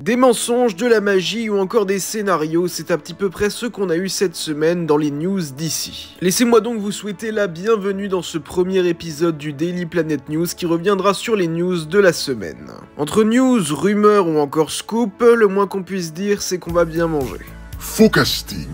Des mensonges, de la magie ou encore des scénarios, c'est à petit peu près ce qu'on a eu cette semaine dans les news d'ici. Laissez-moi donc vous souhaiter la bienvenue dans ce premier épisode du Daily Planet News qui reviendra sur les news de la semaine. Entre news, rumeurs ou encore scoop, le moins qu'on puisse dire c'est qu'on va bien manger. Faux casting.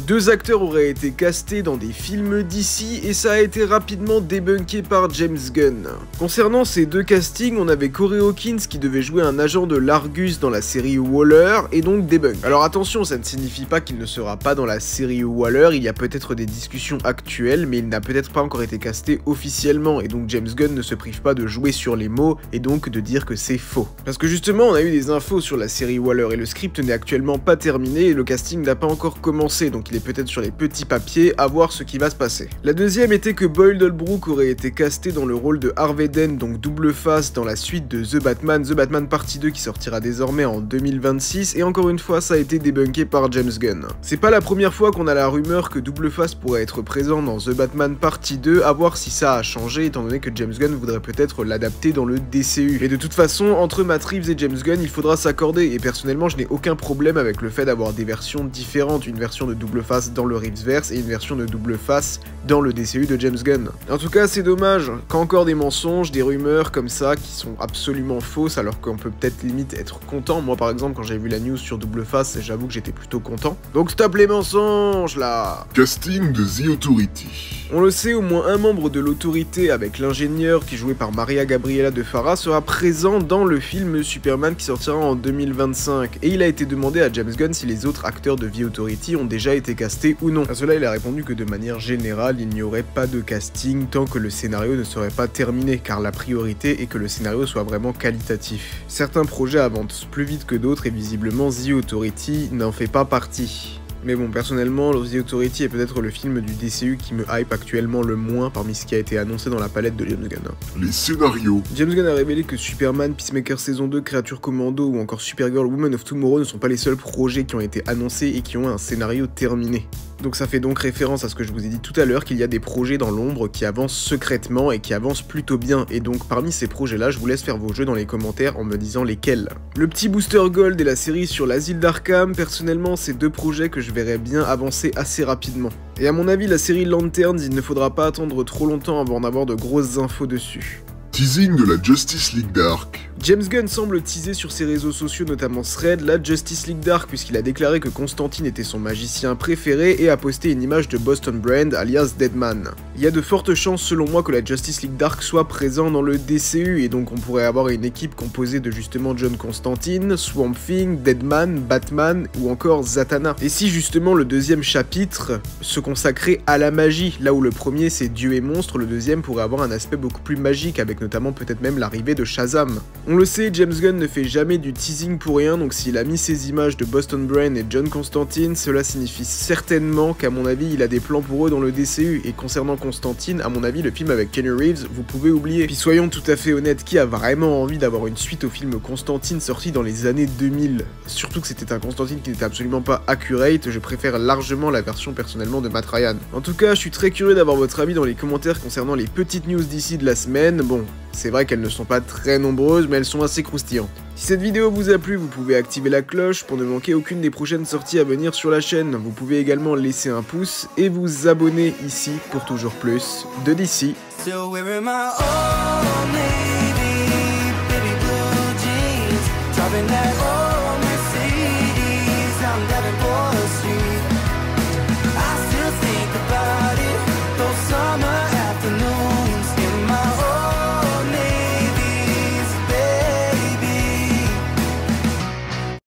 Deux acteurs auraient été castés dans des films d'ici et ça a été rapidement débunké par James Gunn. Concernant ces deux castings, on avait Corey Hawkins qui devait jouer un agent de l'Argus dans la série Waller et donc débunk. Alors attention, ça ne signifie pas qu'il ne sera pas dans la série Waller, il y a peut-être des discussions actuelles mais il n'a peut-être pas encore été casté officiellement et donc James Gunn ne se prive pas de jouer sur les mots et donc de dire que c'est faux. Parce que justement on a eu des infos sur la série Waller et le script n'est actuellement pas terminé et le casting n'a pas encore commencé donc il est peut-être sur les petits papiers, à voir ce qui va se passer. La deuxième était que Boyd Holbrook aurait été casté dans le rôle de Harvey Dent, donc double face dans la suite de The Batman partie 2 qui sortira désormais en 2026, et encore une fois ça a été débunké par James Gunn. C'est pas la première fois qu'on a la rumeur que double face pourrait être présent dans The Batman partie 2, à voir si ça a changé étant donné que James Gunn voudrait peut-être l'adapter dans le DCU. Mais de toute façon, entre Matt Reeves et James Gunn, il faudra s'accorder, et personnellement je n'ai aucun problème avec le fait d'avoir des versions différentes, une version de double face dans le Reeveverse et une version de double face dans le DCU de James Gunn. En tout cas, c'est dommage qu'encore des mensonges, des rumeurs comme ça qui sont absolument fausses alors qu'on peut peut-être limite être content. Moi par exemple, quand j'ai vu la news sur double face, j'avoue que j'étais plutôt content. Donc stop les mensonges là. Casting de The Authority. On le sait, au moins un membre de l'autorité avec l'ingénieur qui est joué par Maria Gabriela de Farah sera présent dans le film Superman qui sortira en 2025 et il a été demandé à James Gunn si les autres acteurs de The Authority ont déjà été castés ou non. À cela il a répondu que de manière générale il n'y aurait pas de casting tant que le scénario ne serait pas terminé car la priorité est que le scénario soit vraiment qualitatif. Certains projets avancent plus vite que d'autres et visiblement The Authority n'en fait pas partie. Mais bon, personnellement, The Authority est peut-être le film du DCU qui me hype actuellement le moins parmi ce qui a été annoncé dans la palette de James Gunn. Les scénarios. James Gunn a révélé que Superman, Peacemaker saison 2, Créature Commando ou encore Supergirl, Woman of Tomorrow ne sont pas les seuls projets qui ont été annoncés et qui ont un scénario terminé. Donc ça fait donc référence à ce que je vous ai dit tout à l'heure, qu'il y a des projets dans l'ombre qui avancent secrètement et qui avancent plutôt bien. Et donc parmi ces projets-là, je vous laisse faire vos jeux dans les commentaires en me disant lesquels. Le petit booster gold et la série sur l'asile d'Arkham, personnellement c'est deux projets que je verrais bien avancer assez rapidement. Et à mon avis la série Lanterns, il ne faudra pas attendre trop longtemps avant d'avoir de grosses infos dessus. Teasing de la Justice League Dark. James Gunn semble teaser sur ses réseaux sociaux, notamment Thread, la Justice League Dark, puisqu'il a déclaré que Constantine était son magicien préféré et a posté une image de Boston Brand, alias Deadman. Il y a de fortes chances selon moi que la Justice League Dark soit présent dans le DCU, et donc on pourrait avoir une équipe composée de justement John Constantine, Swamp Thing, Deadman, Batman ou encore Zatanna. Et si justement le deuxième chapitre se consacrait à la magie, là où le premier c'est Dieu et monstre, le deuxième pourrait avoir un aspect beaucoup plus magique, avec notamment peut-être même l'arrivée de Shazam. On le sait, James Gunn ne fait jamais du teasing pour rien, donc s'il a mis ces images de Boston Brand et John Constantine, cela signifie certainement qu'à mon avis, il a des plans pour eux dans le DCU. Et concernant Constantine, à mon avis, le film avec Keanu Reeves, vous pouvez oublier. Puis soyons tout à fait honnêtes, qui a vraiment envie d'avoir une suite au film Constantine sorti dans les années 2000? Surtout que c'était un Constantine qui n'était absolument pas accurate, je préfère largement la version personnellement de Matt Ryan. En tout cas, je suis très curieux d'avoir votre avis dans les commentaires concernant les petites news d'ici de la semaine. Bon, c'est vrai qu'elles ne sont pas très nombreuses, mais elles sont assez croustillantes. Si cette vidéo vous a plu, vous pouvez activer la cloche pour ne manquer aucune des prochaines sorties à venir sur la chaîne. Vous pouvez également laisser un pouce et vous abonner ici pour toujours plus de DC. Still wearing my old navy, baby blue jeans, driving that